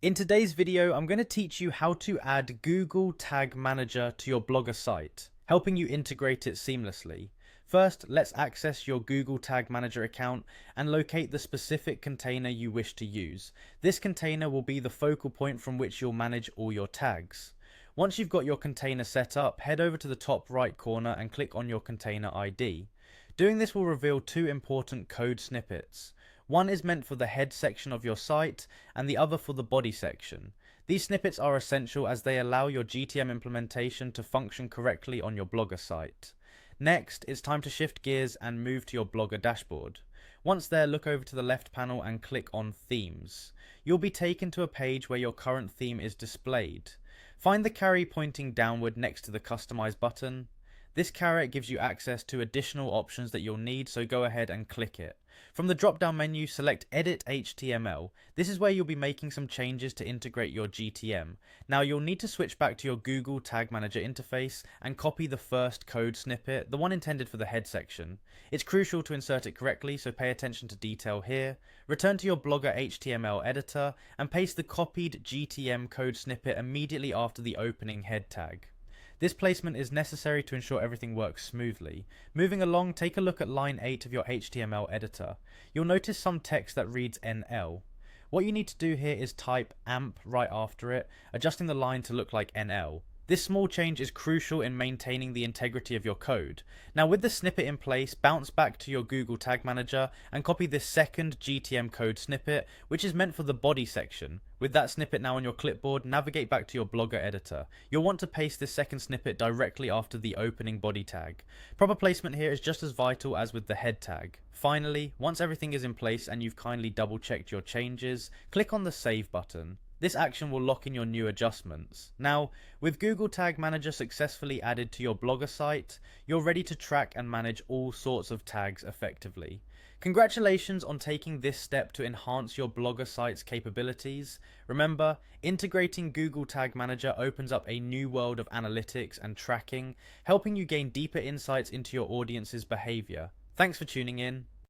In today's video, I'm going to teach you how to add Google Tag Manager to your Blogger site, helping you integrate it seamlessly. First, let's access your Google Tag Manager account and locate the specific container you wish to use. This container will be the focal point from which you'll manage all your tags. Once you've got your container set up, head over to the top right corner and click on your container ID. Doing this will reveal two important code snippets. One is meant for the head section of your site and the other for the body section. These snippets are essential as they allow your GTM implementation to function correctly on your Blogger site. Next, it's time to shift gears and move to your Blogger dashboard. Once there, look over to the left panel and click on Themes. You'll be taken to a page where your current theme is displayed. Find the caret pointing downward next to the Customize button. This caret gives you access to additional options that you'll need, so go ahead and click it. From the drop-down menu, select Edit HTML. This is where you'll be making some changes to integrate your GTM. Now you'll need to switch back to your Google Tag Manager interface and copy the first code snippet, the one intended for the head section. It's crucial to insert it correctly, so pay attention to detail here. Return to your Blogger HTML editor and paste the copied GTM code snippet immediately after the opening head tag. This placement is necessary to ensure everything works smoothly. Moving along, take a look at line 8 of your HTML editor. You'll notice some text that reads NL. What you need to do here is type AMP right after it, adjusting the line to look like NL. This small change is crucial in maintaining the integrity of your code. Now with the snippet in place, bounce back to your Google Tag Manager and copy this second GTM code snippet, which is meant for the body section. With that snippet now on your clipboard, navigate back to your Blogger editor. You'll want to paste this second snippet directly after the opening body tag. Proper placement here is just as vital as with the head tag. Finally, once everything is in place and you've kindly double checked your changes, click on the Save button. This action will lock in your new adjustments. Now, with Google Tag Manager successfully added to your Blogger site, you're ready to track and manage all sorts of tags effectively. Congratulations on taking this step to enhance your Blogger site's capabilities. Remember, integrating Google Tag Manager opens up a new world of analytics and tracking, helping you gain deeper insights into your audience's behavior. Thanks for tuning in.